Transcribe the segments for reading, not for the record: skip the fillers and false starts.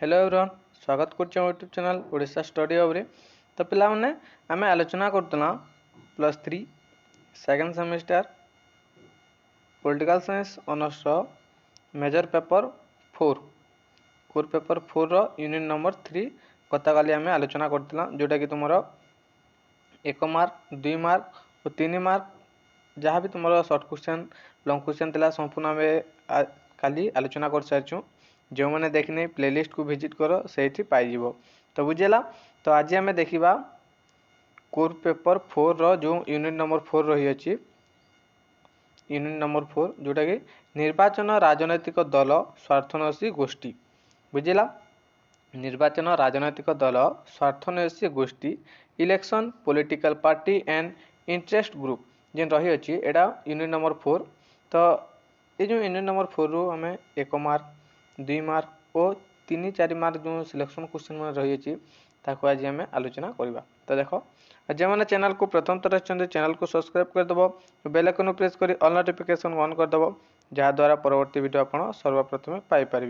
Hello everyone स्वागत करछे YouTube channel Odisha study hub रे। तो पिला माने आमे आलोचना करतला +3 second semester political science honours major paper 4 core paper 4 रो यूनिट नंबर 3 गत काली आमे आलोचना करतला जोटा कि तुमरो 1 मार्क 2 मार्क और 3 मार्क जहाँ भी तुमरो शॉर्ट क्वेश्चन लॉन्ग क्वेश्चन तला संपूर्ण आमे काली आलोचना कर सारछु। जो मैंने देखने प्लेलिस्ट को विजिट करो से पाई तो बुझेगा। तो आज आम देखा कोर पेपर 4 रो जो यूनिट नंबर 4 रही अच्छी यूनिट नंबर 4 जोटा कि निर्वाचन राजनैतिक दल स्वार्थन्वेषी गोष्ठी बुझेगा। निर्वाचन राजनैतिक दल स्वार्थन्वेषी गोष्ठी election political party and interest group जेन रही अच्छी एटा यूनिट नंबर 4। तो ये जो यूनिट नंबर 4 रू आम 1 मार्क 2 मार्क और 3-4 मार्क जो सिलेक्शन क्वेश्चन में रही है ताको आज आम आलोचना करवा। तो देखो जो मैंने चैनल को प्रथम थर चैनल को सब्सक्राइब करदेव बेल आइकन प्रेस कर ऑल नोटिफिकेशन ऑन करदेव जहाँद्वारा परवर्ती वीडियो आप सर्वप्रथम पाइपर।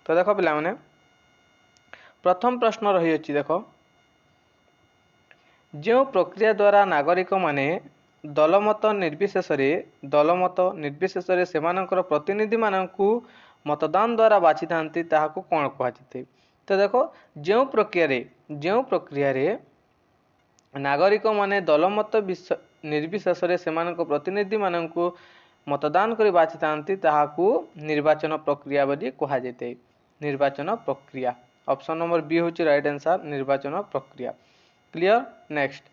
तो देखो पिला माने प्रथम प्रश्न रही है देखो जो प्रक्रिया द्वारा नागरिक माने दलमत निर्विशेष सेमानकर प्रतिनिधि मानकु मतदान द्वारा बाछि थांती ताहाकु कोन कहते। तो देखो जो प्रक्रिया रे नागरिक माने दलमत निर्विशेष सेमानक प्रतिनिधि मानकु मतदान करि बाछि थांती ताहाकु निर्वाचन प्रक्रिया बोली कहा जेते। निर्वाचन प्रक्रिया ऑप्शन नंबर बी होची राइट आंसर निर्वाचन प्रक्रिया। क्लियर। नेक्स्ट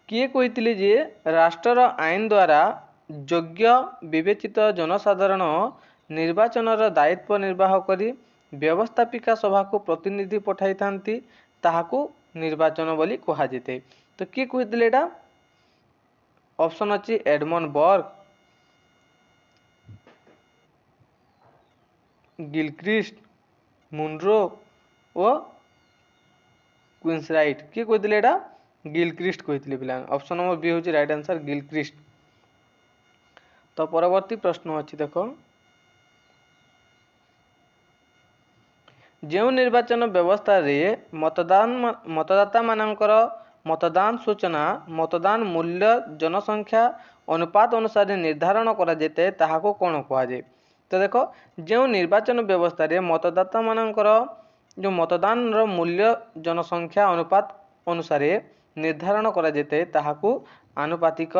किए कहिथिले जे राष्ट्र आईन द्वारा योग्य विवेचित जनसाधारण निर्वाचन दायित्व निर्वाह करी व्यवस्थापिका सभा को प्रतिनिधि पठाई थांती ताहाकु निर्वाचन बोली कहा जेते। तो किए कहिथिले एटा ऑप्शन अछि एडमंड बर्ग गिलक्रिस्ट मुनरो और क्वींसराइट किए कहिथिले एटा गिलक्रिस्ट कहिथिले पिला। ऑप्शन नंबर बी होची राइट आंसर गिलक्रिस्ट। तो परवर्ती प्रश्न अछि देखो जो निर्वाचन व्यवस्था रे मतदाता मानकर मतदान सूचना मतदान मूल्य जनसंख्या अनुपात अनुसार निर्धारण करा जेते ताहाको कोन कहा जाय। तो देखो जो निर्वाचन व्यवस्था रे मतदाता मानकर जो मतदान रो मूल्य जनसंख्या अनुपात अनुसार निर्धारण करा जेते ताहाकू आनुपातिक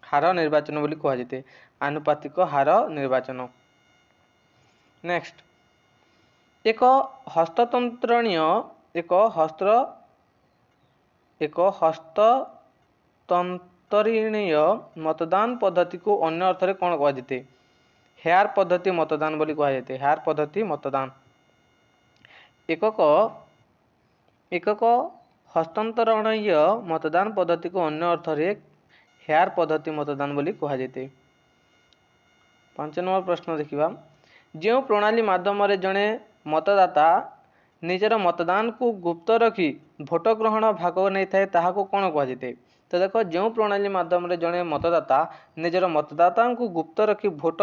हार निर्वाचन बोली कहा जेते। आनुपातिक हार निर्वाचन। नेक्स्ट एक हस्ततंत्रणीय मतदान पद्धति को अन्य अर्थ रे कोन कहा जेते। हेयर पद्धति मतदान बोली कहा जेते। हेयर पद्धति मतदान एकक हस्तांतरणीय मतदान पद्धति को अन्य अर्थ रे हेयर पद्धति मतदान बोली कहा जेते। 5 नंबर प्रश्न देखिबा जो प्रणाली माध्यम रे जणे मतदाता निजर मतदान को गुप्त रखी भोट ग्रहण भाग नहीं थाए ताहाको कोन कहा जेते। तो देखो जो प्रणाली माध्यम रे जणे मतदाता निजर मतदाता को गुप्त रखी भोट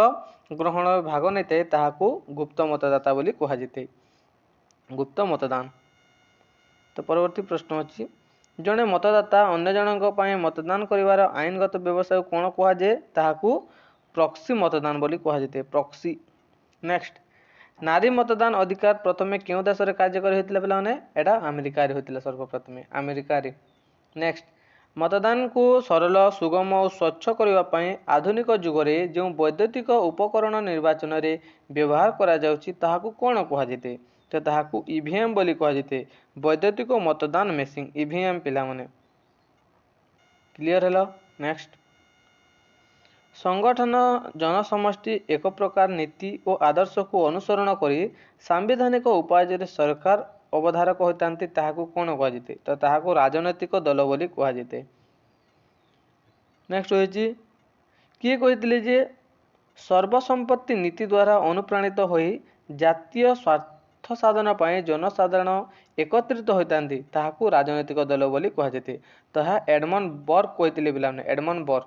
ग्रहण भाग नहीं थाए ताहाको गुप्त मतदाता बोली कहा जेते। गुप्त मतदान। तो परवर्ती प्रश्न अछि जणे मतदाता अन्य जनक पय मतदान करिवार आईनगत व्यवसाय कोन कहा जे ताहाकू प्रॉक्सी मतदान बोली कहा जेते। प्रॉक्सी। नेक्स्ट नारी मतदान अधिकार प्रथमे क्यों देश रे कार्यकारी होतिला बेला माने एटा अमेरिका रे होतिला सर्वप्रथमे अमेरिका रे। नेक्स्ट मतदान को सरल सुगम और स्वच्छ करिवा पय आधुनिक युग रे जो वैद्युतिक उपकरण निर्वाचन रे व्यवहार करा जाउची ताहाकू कोन कहा जेते। तो ताहाकू ईवीएम बोली कहा जेते। वैद्युतिक मतदान मेसिन ईवीएम पिला माने। Clear hello. नेक्स्ट संगठन जनसमष्टि एक प्रकार नीति और आदर्श को अनुसरण करी सांविधानिक उपाय सरकार अवधारक होतांती ताहाकू कोन कहा जेते। तो ताहाकू राजनैतिक दल बोली कहा जेते। नेक्स्ट होईची किए कहिथिले जे सर्वसम्पत्ति नीति द्वारा अनुप्राणित होई जातीय स्वार्थ साधन पाए जनसाधारण एकत्रित होतांती ताहाकू राजनैतिक दल बोली कहा जेते। ताहा एडमंड बर्ग कहिथिले बिलाने एडमंड बर्ग।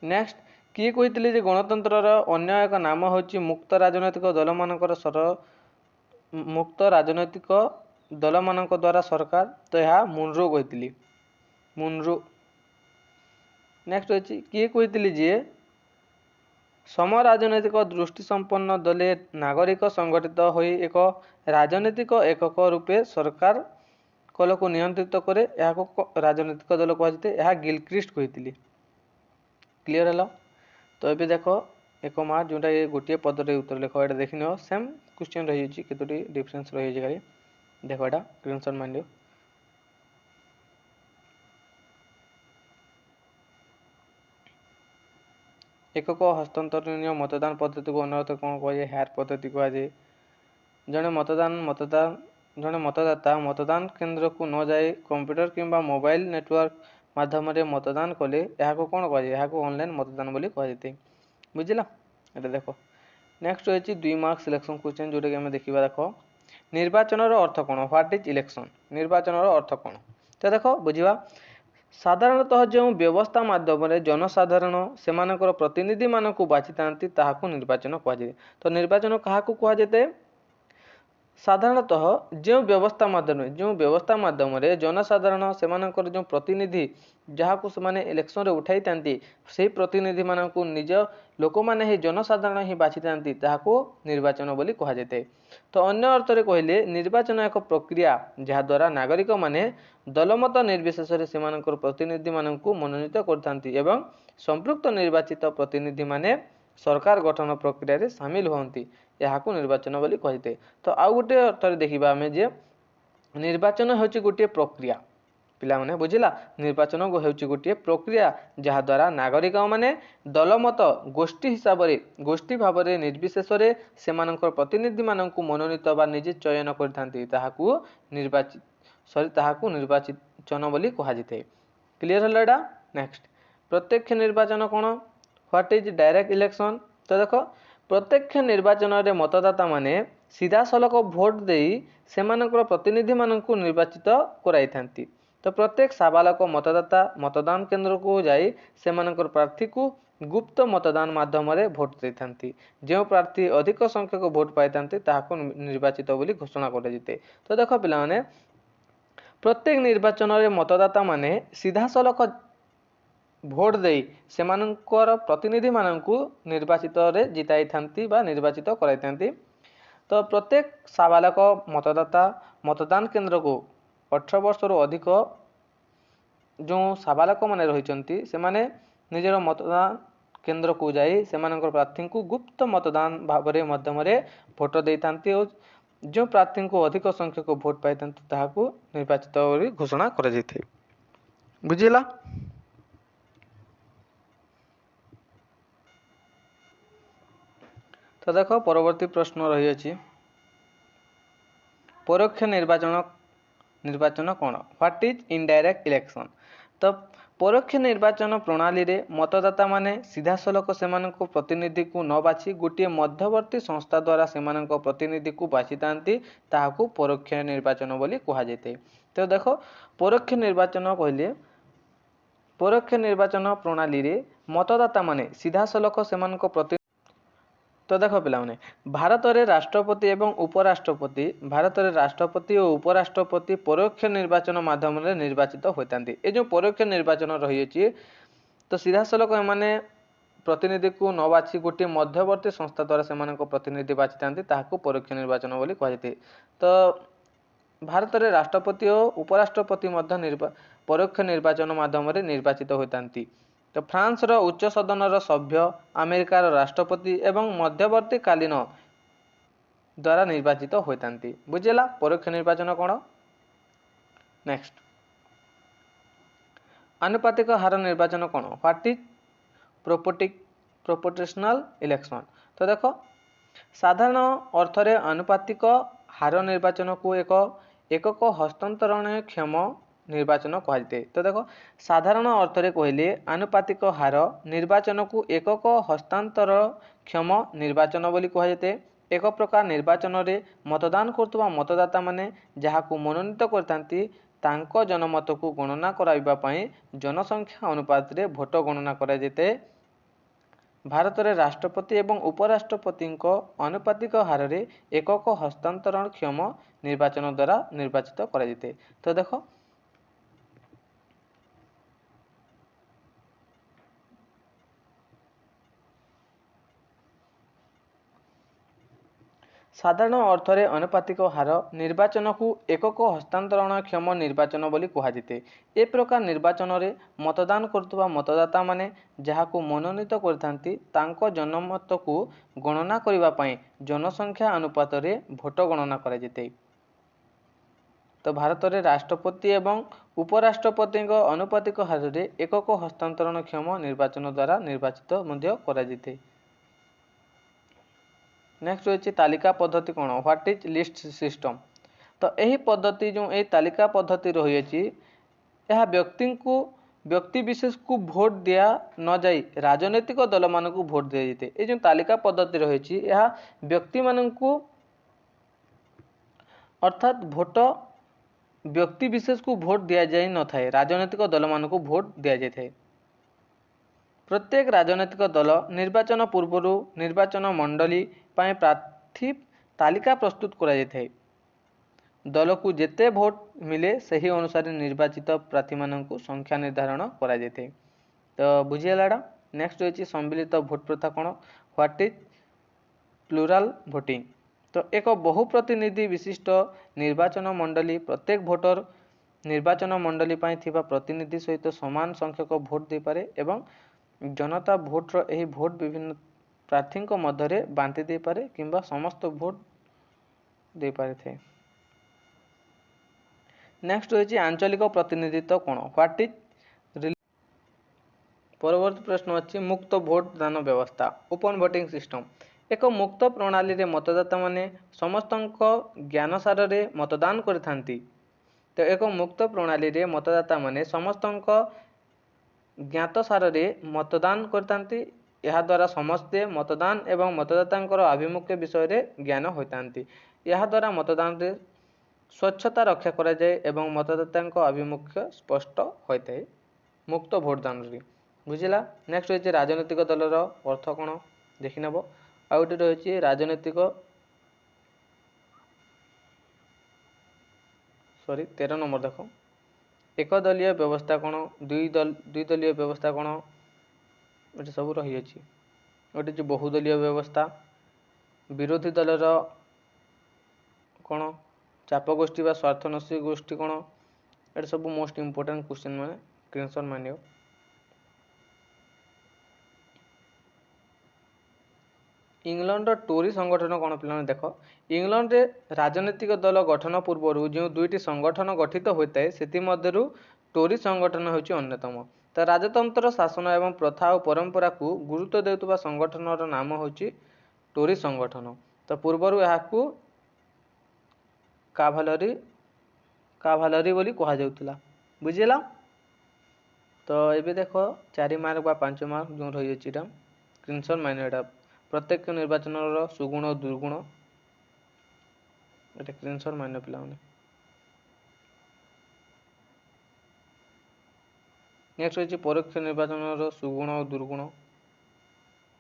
नेक्स्ट କିଏ କହିଥିଲେ ଯେ ଗଣତନ୍ତ୍ରର ଅନ୍ୟ ଏକ ନାମ ହେଉଛି ମୁକ୍ତ ରାଜନୈତିକ ଦଳମାନଙ୍କ ଦ୍ୱାରା ସରକାର? ତ ଏହା ମୁନରୋ କହିଥିଲି। ମୁନରୋ। ନେକ୍ସଟ ଅଛି କିଏ କହିଥିଲେ ଯେ ସମ ରାଜନୈତିକ ଦୃଷ୍ଟି ସମ୍ପନ୍ନ ଦଳେ ନାଗରିକ ସଂଗଠିତ ହୋଇ ଏକ ରାଜନୈତିକ ଏକକ ରୂପେ ସରକାର କଳକୁ ନିୟନ୍ତ୍ରିତ କରେ, ଏହାକୁ ରାଜନୈତିକ ଦଳ କୁହାଯାଇଥାଏ। ଏହା ଗିଲକ୍ରିଷ୍ଟ କହିଥିଲେ। କ୍ଲିୟର ହେଲା? ତ ଏବେ ଦେଖ 1 ମାର୍କ ଯେଉଁଟା ଗୋଟିଏ ପଦରେ ଉତ୍ତର ଲେଖ, ଏଇଟା ଦେଖିନିଅ ସେମ୍ କ୍ୱେଶ୍ଚନ୍ ରହିଯାଇଛି, କେତୋଟି ଡିଫରେନ୍ସ ରହିଯାଇଛି ଖାଲି ଦେଖ, ଏଇଟା ସ୍କ୍ରିନଶଟ୍ ମାରିନିଅ। ଏକକ ହସ୍ତାନ୍ତରଣୀୟ ମତଦାନ ପଦ୍ଧତିକୁ ଅନୁରୋଧ କ'ଣ କୁହାଯାଏ? ହାର୍ ପଦ୍ଧତି କୁହାଯାଏ। ଜଣେ ମତଦାତା ମତଦାନ କେନ୍ଦ୍ରକୁ ନ ଯାଇ କମ୍ପ୍ୟୁଟର କିମ୍ବା ମୋବାଇଲ ନେଟୱାର୍କ ମାଧ୍ୟମରେ ମତଦାନ କଲେ ଏହାକୁ କ'ଣ କୁହାଯାଏ? ଏହାକୁ ଅନଲାଇନ୍ ମତଦାନ ବୋଲି କୁହାଯାଇଥାଏ। ବୁଝିଲା? ଏଇଟା ଦେଖ। ନେକ୍ସଟ ରହିଛି 2 ମାର୍କ ସିଲେକ୍ସନ୍ କ୍ୱେଶ୍ଚନ୍, ଯେଉଁଟାକି ଆମେ ଦେଖିବା। ଦେଖ, ନିର୍ବାଚନର ଅର୍ଥ କ'ଣ? What is election? ନିର୍ବାଚନର ଅର୍ଥ କ'ଣ? ତ ଦେଖ ବୁଝିବା। ସାଧାରଣତଃ ଯେଉଁ ବ୍ୟବସ୍ଥା ମାଧ୍ୟମରେ ଜନସାଧାରଣ ସେମାନଙ୍କର ପ୍ରତିନିଧିମାନଙ୍କୁ ବାଛିଥାନ୍ତି ତାହାକୁ ନିର୍ବାଚନ କୁହାଯାଏ। ତ ନିର୍ବାଚନ କାହାକୁ କୁହାଯାଇଥାଏ? ସାଧାରଣତଃ ଯେଉଁ ବ୍ୟବସ୍ଥା ମାଧ୍ୟମରେ ଜନସାଧାରଣ ସେମାନଙ୍କର ଯେଉଁ ପ୍ରତିନିଧି ଯାହାକୁ ସେମାନେ ଇଲେକ୍ସନରେ ଉଠାଇଥାନ୍ତି, ସେହି ପ୍ରତିନିଧିମାନଙ୍କୁ ନିଜ ଲୋକମାନେ ହିଁ ଜନସାଧାରଣ ହିଁ ବାଛିଥାନ୍ତି, ତାହାକୁ ନିର୍ବାଚନ ବୋଲି କୁହାଯାଇଥାଏ। ତ ଅନ୍ୟ ଅର୍ଥରେ କହିଲେ ନିର୍ବାଚନ ଏକ ପ୍ରକ୍ରିୟା ଯାହାଦ୍ୱାରା ନାଗରିକମାନେ ଦଳମତ ନିର୍ବିଶେଷରେ ସେମାନଙ୍କର ପ୍ରତିନିଧିମାନଙ୍କୁ ମନୋନୀତ କରିଥାନ୍ତି ଏବଂ ସମ୍ପୃକ୍ତ ନିର୍ବାଚିତ ପ୍ରତିନିଧିମାନେ ସରକାର ଗଠନ ପ୍ରକ୍ରିୟାରେ ସାମିଲ ହୁଅନ୍ତି, ଏହାକୁ ନିର୍ବାଚନ ବୋଲି କୁହାଯାଇଥାଏ। ତ ଆଉ ଗୋଟେ ଅର୍ଥରେ ଦେଖିବା ଆମେ ଯେ ନିର୍ବାଚନ ହେଉଛି ଗୋଟିଏ ପ୍ରକ୍ରିୟା। ପିଲାମାନେ ବୁଝିଲା? ନିର୍ବାଚନ ହେଉଛି ଗୋଟିଏ ପ୍ରକ୍ରିୟା ଯାହାଦ୍ୱାରା ନାଗରିକମାନେ ଦଳମତ ଗୋଷ୍ଠୀ ଭାବରେ ନିର୍ବିଶେଷରେ ସେମାନଙ୍କର ପ୍ରତିନିଧିମାନଙ୍କୁ ମନୋନୀତ ବା ନିଜେ ଚୟନ କରିଥାନ୍ତି, ତାହାକୁ ନିର୍ବାଚନ ବୋଲି କୁହାଯାଇଥାଏ। କ୍ଲିୟର ହେଲା ଏଇଟା? ନେକ୍ସଟ, ପ୍ରତ୍ୟକ୍ଷ ନିର୍ବାଚନ କ'ଣ? What is direct election? ତ ଦେଖ, ପ୍ରତ୍ୟକ୍ଷ ନିର୍ବାଚନରେ ମତଦାତାମାନେ ସିଧାସଳଖ ଭୋଟ ଦେଇ ସେମାନଙ୍କର ପ୍ରତିନିଧିମାନଙ୍କୁ ନିର୍ବାଚିତ କରାଇଥାନ୍ତି। ତ ପ୍ରତ୍ୟେକ ସାବାଲକ ମତଦାତା ମତଦାନ କେନ୍ଦ୍ରକୁ ଯାଇ ସେମାନଙ୍କର ପ୍ରାର୍ଥୀକୁ ଗୁପ୍ତ ମତଦାନ ମାଧ୍ୟମରେ ଭୋଟ ଦେଇଥାନ୍ତି। ଯେଉଁ ପ୍ରାର୍ଥୀ ଅଧିକ ସଂଖ୍ୟକ ଭୋଟ ପାଇଥାନ୍ତି ତାହାକୁ ନିର୍ବାଚିତ ବୋଲି ଘୋଷଣା କରାଯାଇଥାଏ। ତ ଦେଖ ପିଲାମାନେ, ପ୍ରତ୍ୟେକ ନିର୍ବାଚନରେ ମତଦାତାମାନେ ସିଧାସଳଖ ଭୋଟ ଦେଇ ସେମାନଙ୍କର ପ୍ରତିନିଧିମାନଙ୍କୁ ନିର୍ବାଚିତରେ ଜିତାଇଥାନ୍ତି ବା ନିର୍ବାଚିତ କରାଇଥାନ୍ତି। ତ ପ୍ରତ୍ୟେକ ସାବାଲକ ମତଦାତା ମତଦାନ କେନ୍ଦ୍ରକୁ 18 ବର୍ଷରୁ ଅଧିକ ଯେଉଁ ସାବାଲକମାନେ ରହିଛନ୍ତି ସେମାନେ ନିଜର ମତଦାନ କେନ୍ଦ୍ରକୁ ଯାଇ ସେମାନଙ୍କର ପ୍ରାର୍ଥୀଙ୍କୁ ଗୁପ୍ତ ମତଦାନ ମାଧ୍ୟମରେ ଭୋଟ ଦେଇଥାନ୍ତି ଓ ଯେଉଁ ପ୍ରାର୍ଥୀଙ୍କୁ ଅଧିକ ସଂଖ୍ୟକ ଭୋଟ ପାଇଥାନ୍ତି ତାହାକୁ ନିର୍ବାଚିତ ବୋଲି ଘୋଷଣା କରାଯାଇଥାଏ। ବୁଝିଲା? ତ ଦେଖ, ପରବର୍ତ୍ତୀ ପ୍ରଶ୍ନ ରହିଅଛି, ପରୋକ୍ଷ ନିର୍ବାଚନ କ'ଣ? What is indirect election? ତ ପରୋକ୍ଷ ନିର୍ବାଚନ ପ୍ରଣାଳୀରେ ମତଦାତାମାନେ ସିଧାସଳଖ ସେମାନଙ୍କ ପ୍ରତିନିଧିକୁ ନ ବାଛି ଗୋଟିଏ ମଧ୍ୟବର୍ତ୍ତୀ ସଂସ୍ଥା ଦ୍ୱାରା ସେମାନଙ୍କ ପ୍ରତିନିଧିକୁ ବାଛିଥାନ୍ତି, ତାହାକୁ ପରୋକ୍ଷ ନିର୍ବାଚନ ବୋଲି କୁହାଯାଇଥାଏ। ତ ଦେଖ, ପରୋକ୍ଷ ନିର୍ବାଚନ ପ୍ରଣାଳୀରେ ମତଦାତାମାନେ ସିଧାସଳଖ ସେମାନଙ୍କ ତ ଦେଖ ପିଲାମାନେ, ଭାରତରେ ରାଷ୍ଟ୍ରପତି ଓ ଉପରାଷ୍ଟ୍ରପତି ପରୋକ୍ଷ ନିର୍ବାଚନ ମାଧ୍ୟମରେ ନିର୍ବାଚିତ ହୋଇଥାନ୍ତି। ଏ ଯେଉଁ ପରୋକ୍ଷ ନିର୍ବାଚନ ରହିଅଛି, ତ ସିଧାସଳଖ ଏମାନେ ପ୍ରତିନିଧିକୁ ନ ବାଛି ଗୋଟିଏ ମଧ୍ୟବର୍ତ୍ତୀ ସଂସ୍ଥା ଦ୍ୱାରା ସେମାନଙ୍କ ପ୍ରତିନିଧି ବାଛିଥାନ୍ତି, ତାହାକୁ ପରୋକ୍ଷ ନିର୍ବାଚନ ବୋଲି କୁହାଯାଇଥାଏ। ତ ଭାରତରେ ରାଷ୍ଟ୍ରପତି ଓ ଉପରାଷ୍ଟ୍ରପତି ମଧ୍ୟ ପରୋକ୍ଷ ନିର୍ବାଚନ ମାଧ୍ୟମରେ ନିର୍ବାଚିତ ହୋଇଥାନ୍ତି। ତ ଫ୍ରାନ୍ସର ଉଚ୍ଚ ସଦନର ସଭ୍ୟ, ଆମେରିକାର ରାଷ୍ଟ୍ରପତି ଏବଂ ମଧ୍ୟବର୍ତ୍ତୀକାଳୀନ ଦ୍ୱାରା ନିର୍ବାଚିତ ହୋଇଥାନ୍ତି। ବୁଝିଲା? ପରୋକ୍ଷ ନିର୍ବାଚନ କ'ଣ? ନେକ୍ସଟ, ଆନୁପାତିକ ହାର ନିର୍ବାଚନ କ'ଣ? What is proportional election? ତ ଦେଖ, ସାଧାରଣ ଅର୍ଥରେ ଆନୁପାତିକ ହାର ନିର୍ବାଚନକୁ ଏକକ ହସ୍ତାନ୍ତରଣକ୍ଷମ ନିର୍ବାଚନ କୁହାଯାଇଥାଏ। ତ ଦେଖ, ସାଧାରଣ ଅର୍ଥରେ କହିଲେ ଆନୁପାତିକ ହାର ନିର୍ବାଚନକୁ ଏକକ ହସ୍ତାନ୍ତରକ୍ଷମ ନିର୍ବାଚନ ବୋଲି କୁହାଯାଇଥାଏ। ଏକ ପ୍ରକାର ନିର୍ବାଚନରେ ମତଦାନ କରୁଥିବା ମତଦାତାମାନେ ଯାହାକୁ ମନୋନୀତ କରିଥାନ୍ତି ତାଙ୍କ ଜନମତକୁ ଗଣନା କରାଇବା ପାଇଁ ଜନସଂଖ୍ୟା ଅନୁପାତରେ ଭୋଟ ଗଣନା କରାଯାଇଥାଏ। ଭାରତରେ ରାଷ୍ଟ୍ରପତି ଏବଂ ଉପରାଷ୍ଟ୍ରପତିଙ୍କ ଆନୁପାତିକ ହାରରେ ଏକକ ହସ୍ତାନ୍ତରଣକ୍ଷମ ନିର୍ବାଚନ ଦ୍ୱାରା ନିର୍ବାଚିତ କରାଯାଇଥାଏ। ତ ଦେଖ ସାଧାରଣ ଅର୍ଥରେ ଆନୁପାତିକ ହାର ନିର୍ବାଚନକୁ ଏକକ ହସ୍ତାନ୍ତରଣକ୍ଷମ ନିର୍ବାଚନ ବୋଲି କୁହାଯାଇଥାଏ। ଏ ପ୍ରକାର ନିର୍ବାଚନରେ ମତଦାନ କରୁଥିବା ମତଦାତାମାନେ ଯାହାକୁ ମନୋନୀତ କରିଥାନ୍ତି ତାଙ୍କ ଜନମତକୁ ଗଣନା କରିବା ପାଇଁ ଜନସଂଖ୍ୟା ଅନୁପାତରେ ଭୋଟ ଗଣନା କରାଯାଇଥାଏ। ତ ଭାରତରେ ରାଷ୍ଟ୍ରପତି ଏବଂ ଉପରାଷ୍ଟ୍ରପତିଙ୍କ ଆନୁପାତିକ ହାରରେ ଏକକ ହସ୍ତାନ୍ତରଣକ୍ଷମ ନିର୍ବାଚନ ଦ୍ୱାରା ନିର୍ବାଚିତ ମଧ୍ୟ କରାଯାଇଥାଏ। ନେକ୍ସଟ ରହିଛି ତାଲିକା ପଦ୍ଧତି କ'ଣ? What is list system? ତ ଏହି ପଦ୍ଧତି ଯେଉଁ ଏହି ତାଲିକା ପଦ୍ଧତି ରହିଅଛି ଏହା ବ୍ୟକ୍ତି ବିଶେଷକୁ ଭୋଟ ଦିଆ ନଯାଇ ରାଜନୈତିକ ଦଳମାନଙ୍କୁ ଭୋଟ ଦିଆଯାଇଥାଏ। ଏ ଯେଉଁ ତାଲିକା ପଦ୍ଧତି ରହିଛି ଏହା ବ୍ୟକ୍ତିମାନଙ୍କୁ ଅର୍ଥାତ୍ ବ୍ୟକ୍ତି ବିଶେଷକୁ ଭୋଟ ଦିଆଯାଇ ନଥାଏ, ରାଜନୈତିକ ଦଳମାନଙ୍କୁ ଭୋଟ ଦିଆଯାଇଥାଏ। ପ୍ରତ୍ୟେକ ରାଜନୈତିକ ଦଳ ନିର୍ବାଚନ ପୂର୍ବରୁ ନିର୍ବାଚନ ମଣ୍ଡଳୀ ପାଇଁ ପ୍ରାର୍ଥୀ ତାଲିକା ପ୍ରସ୍ତୁତ କରାଯାଇଥାଏ। ଦଳକୁ ଯେତେ ଭୋଟ ମିଳେ ସେହି ଅନୁସାରେ ନିର୍ବାଚିତ ପ୍ରାର୍ଥୀମାନଙ୍କୁ ସଂଖ୍ୟା ନିର୍ଦ୍ଧାରଣ କରାଯାଇଥାଏ। ତ ବୁଝିଗଲା ଏଇଟା। ନେକ୍ସଟ ରହିଛି ସମ୍ମିଳିତ ଭୋଟ ପ୍ରଥା କ'ଣ? What is pleural voting? ତ ଏକ ବହୁ ପ୍ରତିନିଧି ବିଶିଷ୍ଟ ନିର୍ବାଚନ ମଣ୍ଡଳୀ ପ୍ରତ୍ୟେକ ଭୋଟର ନିର୍ବାଚନ ମଣ୍ଡଳୀ ପାଇଁ ଥିବା ପ୍ରତିନିଧି ସହିତ ସମାନ ସଂଖ୍ୟକ ଭୋଟ ଦେଇପାରେ ଏବଂ ଜନତା ଭୋଟର ଏହି ଭୋଟ ବିଭିନ୍ନ ପ୍ରାର୍ଥୀଙ୍କ ମଧ୍ୟରେ ବାଣ୍ଟି ଦେଇପାରେ କିମ୍ବା ସମସ୍ତ ଭୋଟ ଦେଇପାରିଥାଏ। ନେକ୍ସଟ ରହିଛି ଆଞ୍ଚଳିକ ପ୍ରତିନିଧିତ୍ୱ କ'ଣ? ହ୍ୱାଟ ଇଜ୍ ପରବର୍ତ୍ତୀ ପ୍ରଶ୍ନ ଅଛି ମୁକ୍ତ ଭୋଟ ଦାନ ବ୍ୟବସ୍ଥା ଓପନ ଭୋଟିଂ ସିଷ୍ଟମ। ଏକ ମୁକ୍ତ ପ୍ରଣାଳୀରେ ମତଦାତାମାନେ ସମସ୍ତଙ୍କ ଜ୍ଞାନସାରରେ ମତଦାନ କରିଥାନ୍ତି। ତ ଏକ ମୁକ୍ତ ପ୍ରଣାଳୀରେ ମତଦାତାମାନେ ସମସ୍ତଙ୍କ ଜ୍ଞାତସାରରେ ମତଦାନ କରିଥାନ୍ତି। ଏହାଦ୍ୱାରା ସମସ୍ତେ ମତଦାନ ଏବଂ ମତଦାତାଙ୍କର ଆଭିମୁଖ୍ୟ ବିଷୟରେ ଜ୍ଞାନ ହୋଇଥାନ୍ତି। ଏହାଦ୍ୱାରା ମତଦାନରେ ସ୍ୱଚ୍ଛତା ରକ୍ଷା କରାଯାଏ ଏବଂ ମତଦାତାଙ୍କ ଆଭିମୁଖ୍ୟ ସ୍ପଷ୍ଟ ହୋଇଥାଏ ମୁକ୍ତ ଭୋଟଦାନରେ। ବୁଝିଲା। ନେକ୍ସଟ ରହିଛି ରାଜନୈତିକ ଦଳର ଅର୍ଥ କ'ଣ ଦେଖିନେବ। ଆଉ ଗୋଟେ ରହିଛି ରାଜନୈତିକ 13 ନମ୍ବର ଦେଖ ଏକ ଦଳୀୟ ବ୍ୟବସ୍ଥା କ'ଣ, ଦୁଇ ଦଳୀୟ ବ୍ୟବସ୍ଥା କ'ଣ, ଏଠି ସବୁ ରହିଅଛି। ଗୋଟେ ହେଉଛି ବହୁଦଳୀୟ ବ୍ୟବସ୍ଥା, ବିରୋଧୀ ଦଳର କ'ଣ, ଚାପ ଗୋଷ୍ଠୀ ବା ସ୍ୱାର୍ଥନ୍ୱେଷୀ ଗୋଷ୍ଠୀ କ'ଣ, ଏଠି ସବୁ ମୋଷ୍ଟ ଇମ୍ପୋର୍ଟାଣ୍ଟ କ୍ୱେଶ୍ଚିନ୍ ମାନେ ସ୍କ୍ରିନଶଟ୍ ମାନିବ। ଇଂଲଣ୍ଡର ଟୋରି ସଂଗଠନ କ'ଣ ପିଲାମାନେ ଦେଖ। ଇଂଲଣ୍ଡରେ ରାଜନୈତିକ ଦଳ ଗଠନ ପୂର୍ବରୁ ଯେଉଁ ଦୁଇଟି ସଂଗଠନ ଗଠିତ ହୋଇଥାଏ ସେଥିମଧ୍ୟରୁ ଟୋରି ସଂଗଠନ ହେଉଛି ଅନ୍ୟତମ। ତ ରାଜତନ୍ତ୍ର ଶାସନ ଏବଂ ପ୍ରଥା ଓ ପରମ୍ପରାକୁ ଗୁରୁତ୍ୱ ଦେଉଥିବା ସଂଗଠନର ନାମ ହେଉଛି ଟୋରି ସଂଗଠନ। ତ ପୂର୍ବରୁ ଏହାକୁ କାଭାଲରୀ ବୋଲି କୁହାଯାଉଥିଲା। ବୁଝିଲା। ତ ଏବେ ଦେଖ 4 ମାର୍କ ବା 5 ମାର୍କ ଯେଉଁ ରହିଅଛି ଏଇଟା ସ୍କ୍ରିନଶଟ୍ ମାଇନେ। ଏଇଟା ପ୍ରତ୍ୟେକ ନିର୍ବାଚନର ସୁଗୁଣ ଓ ଦୁର୍ଗୁଣ, ଏଇଟା ସ୍କ୍ରିନଶଟ୍ ମାଇନେ ପିଲାମାନେ। ନେକ୍ସଟ ହେଉଛି ପରୋକ୍ଷ ନିର୍ବାଚନର ସୁଗୁଣ ଓ ଦୁର୍ଗୁଣ।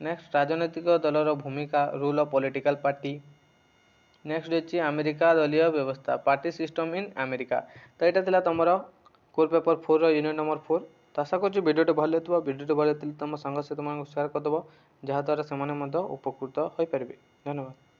ନେକ୍ସଟ ରାଜନୈତିକ ଦଳର ଭୂମିକା, rule of political party. Next ହେଉଛି ଆମେରିକା ଦଳୀୟ ବ୍ୟବସ୍ଥା, ପାର୍ଟି ସିଷ୍ଟମ ଇନ୍ ଆମେରିକା। ତ ଏଇଟା ଥିଲା ତୁମର କୋର୍ ପେପର 4ର ୟୁନିଟ୍ ନମ୍ବର 4। ତ ଆଶା କରୁଛି ଭିଡ଼ିଓଟି ଭଲ ହେଇଥିବ। ଭିଡ଼ିଓଟି ଭଲ ହେଇଥିଲେ ତୁମ ସାଙ୍ଗସାଥିମାନଙ୍କୁ ସେୟାର କରିଦେବ ଯାହାଦ୍ୱାରା ସେମାନେ ମଧ୍ୟ ଉପକୃତ ହୋଇପାରିବେ। ଧନ୍ୟବାଦ।